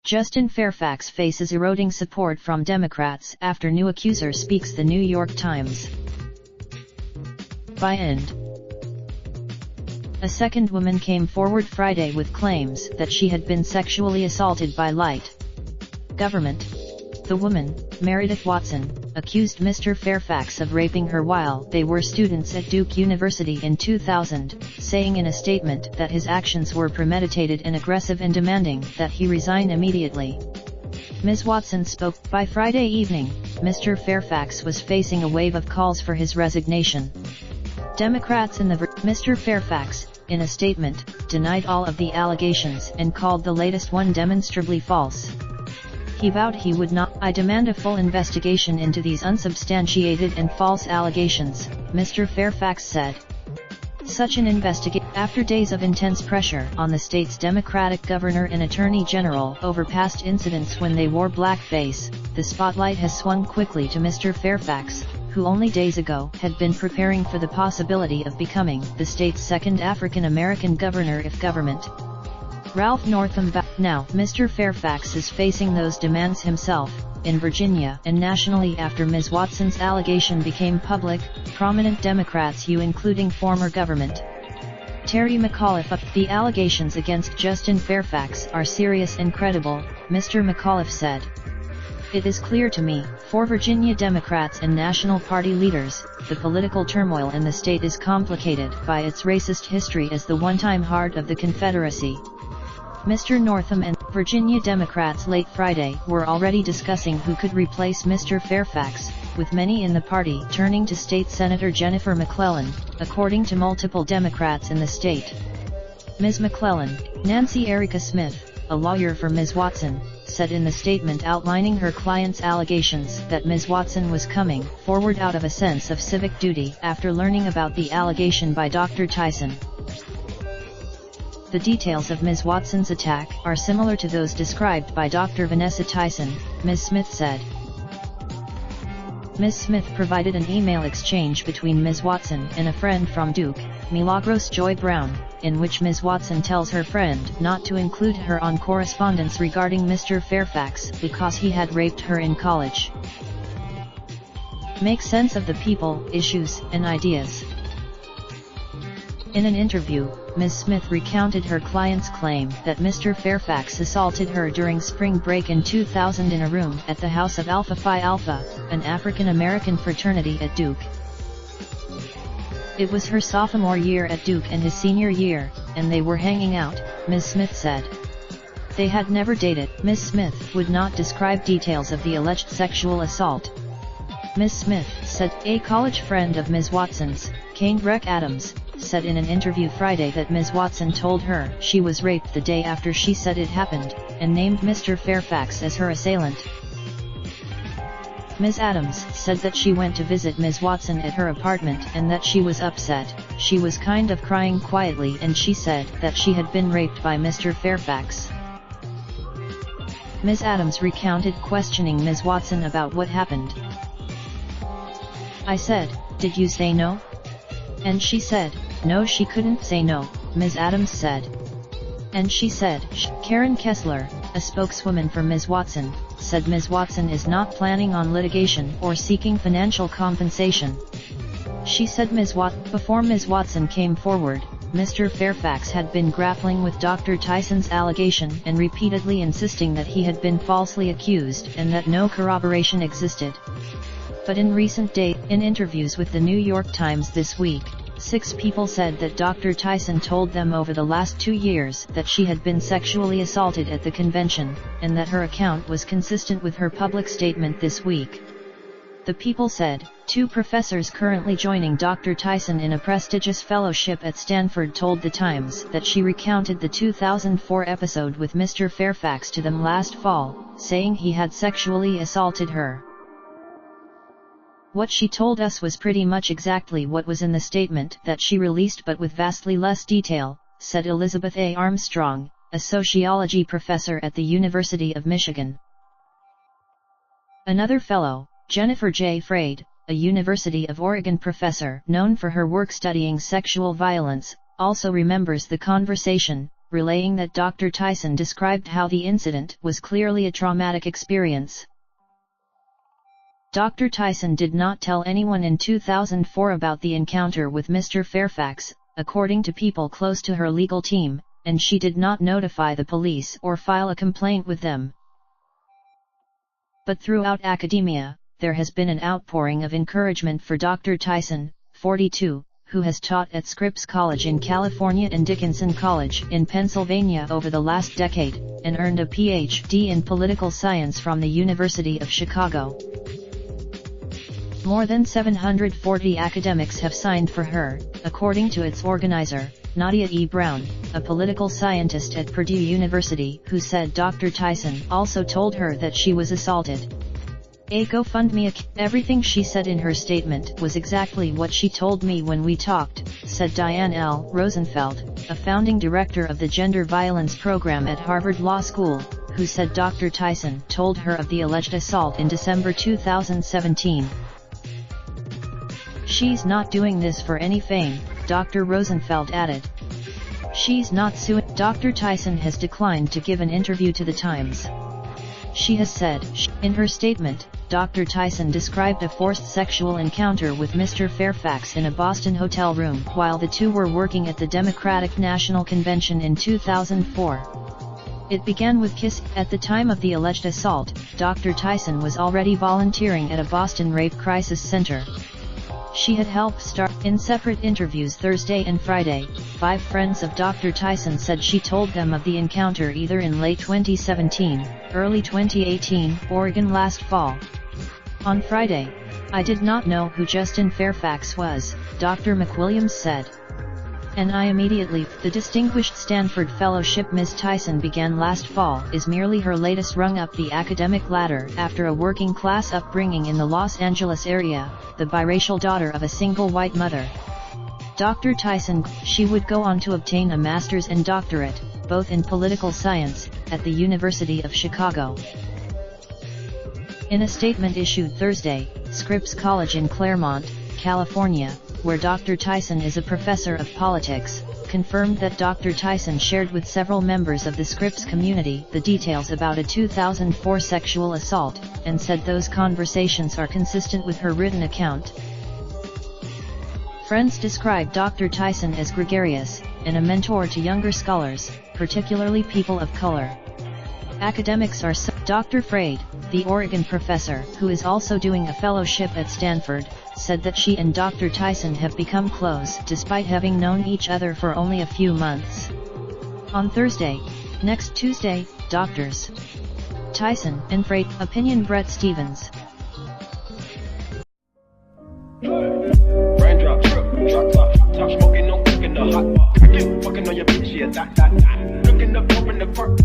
Justin Fairfax faces eroding support from Democrats after new accuser speaks, The New York Times. By end. A second woman came forward Friday with claims that she had been sexually assaulted by light government. The woman, Meredith Watson, accused Mr. Fairfax of raping her while they were students at Duke University in 2000, saying in a statement that his actions were premeditated and aggressive and demanding that he resign immediately. Ms. Watson spoke. By Friday evening, Mr. Fairfax was facing a wave of calls for his resignation. Democrats in the Mr. Fairfax, in a statement, denied all of the allegations and called the latest one demonstrably false. He vowed he would not. I demand a full investigation into these unsubstantiated and false allegations, Mr. Fairfax said. Such an investigation, after days of intense pressure on the state's Democratic governor and attorney general over past incidents when they wore blackface, the spotlight has swung quickly to Mr. Fairfax, who only days ago had been preparing for the possibility of becoming the state's second African-American governor if government Ralph Northam. Now, Mr. Fairfax is facing those demands himself, in Virginia and nationally after Ms. Watson's allegation became public. Prominent Democrats, including former government Terry McAuliffe. The allegations against Justin Fairfax are serious and credible, Mr. McAuliffe said. It is clear to me, for Virginia Democrats and National Party leaders, the political turmoil in the state is complicated by its racist history as the one-time heart of the Confederacy. Mr. Northam and Virginia Democrats late Friday were already discussing who could replace Mr. Fairfax, with many in the party turning to State Senator Jennifer McClellan, according to multiple Democrats in the state. Ms. McClellan, Nancy Erica Smith, a lawyer for Ms. Watson, said in the statement outlining her client's allegations that Ms. Watson was coming forward out of a sense of civic duty after learning about the allegation by Dr. Tyson. The details of Ms. Watson's attack are similar to those described by Dr. Vanessa Tyson, Ms. Smith said. Ms. Smith provided an email exchange between Ms. Watson and a friend from Duke, Milagros Joy Brown, in which Ms. Watson tells her friend not to include her on correspondence regarding Mr. Fairfax because he had raped her in college. Make sense of the people, issues, and ideas. In an interview, Ms. Smith recounted her client's claim that Mr. Fairfax assaulted her during spring break in 2000 in a room at the House of Alpha Phi Alpha, an African-American fraternity at Duke. It was her sophomore year at Duke and his senior year, and they were hanging out, Ms. Smith said. They had never dated. Ms. Smith would not describe details of the alleged sexual assault. Ms. Smith said, a college friend of Ms. Watson's, Kane Breck Adams, said in an interview Friday that Ms. Watson told her she was raped the day after she said it happened, and named Mr. Fairfax as her assailant. Ms. Adams said that she went to visit Ms. Watson at her apartment and that she was upset. She was kind of crying quietly and she said that she had been raped by Mr. Fairfax. Ms. Adams recounted questioning Ms. Watson about what happened. I said, "Did you say no?" And she said, "No, she couldn't say no," Ms. Adams said. And she said, Karen Kessler, a spokeswoman for Ms. Watson, said Ms. Watson is not planning on litigation or seeking financial compensation. She said before Ms. Watson came forward, Mr. Fairfax had been grappling with Dr. Tyson's allegation and repeatedly insisting that he had been falsely accused and that no corroboration existed. But in recent days, in interviews with the New York Times this week, 6 people said that Dr. Tyson told them over the last 2 years that she had been sexually assaulted at the convention, and that her account was consistent with her public statement this week. The people said, 2 professors currently joining Dr. Tyson in a prestigious fellowship at Stanford told The Times that she recounted the 2004 episode with Mr. Fairfax to them last fall, saying he had sexually assaulted her. What she told us was pretty much exactly what was in the statement that she released but with vastly less detail, said Elizabeth A. Armstrong, a sociology professor at the University of Michigan. Another fellow, Jennifer J. Frade, a University of Oregon professor known for her work studying sexual violence, also remembers the conversation, relaying that Dr. Tyson described how the incident was clearly a traumatic experience. Dr. Tyson did not tell anyone in 2004 about the encounter with Mr. Fairfax, according to people close to her legal team, and she did not notify the police or file a complaint with them. But throughout academia, there has been an outpouring of encouragement for Dr. Tyson, 42, who has taught at Scripps College in California and Dickinson College in Pennsylvania over the last decade, and earned a Ph.D. in political science from the University of Chicago. More than 740 academics have signed for her, according to its organizer, Nadia E. Brown, a political scientist at Purdue University, who said Dr. Tyson also told her that she was assaulted. A GoFundMe. Everything she said in her statement was exactly what she told me when we talked, said Diane L. Rosenfeld, a founding director of the Gender Violence Program at Harvard Law School, who said Dr. Tyson told her of the alleged assault in December 2017. "She's not doing this for any fame," Dr. Rosenfeld added. "She's not suing." Dr. Tyson has declined to give an interview to the Times. She has said, in her statement, Dr. Tyson described a forced sexual encounter with Mr. Fairfax in a Boston hotel room while the two were working at the Democratic National Convention in 2004. It began with kiss. At the time of the alleged assault, Dr. Tyson was already volunteering at a Boston rape crisis center. She had helped start. In separate interviews Thursday and Friday, 5 friends of Dr. Tyson said she told them of the encounter either in late 2017, early 2018, or again last fall. On Friday, "I did not know who Justin Fairfax was," Dr. McWilliams said. "And I immediately." The Distinguished Stanford Fellowship Ms. Tyson began last fall is merely her latest rung up the academic ladder after a working-class upbringing in the Los Angeles area, the biracial daughter of a single white mother. Dr. Tyson, she would go on to obtain a master's and doctorate, both in political science, at the University of Chicago. In a statement issued Thursday, Scripps College in Claremont, California, where Dr. Tyson is a professor of politics, confirmed that Dr. Tyson shared with several members of the Scripps community the details about a 2004 sexual assault, and said those conversations are consistent with her written account. Friends describe Dr. Tyson as gregarious, and a mentor to younger scholars, particularly people of color. Academics are Dr. Frade, the Oregon professor, who is also doing a fellowship at Stanford, said that she and Dr. Tyson have become close despite having known each other for only a few months. On Thursday, next Tuesday, Drs. Tyson and Frade, opinion Brett Stevens. Raindrop, drop top smoking, no cooking the hot pot. I get fucking on your bitch, yeah, that. Looking up, open the park,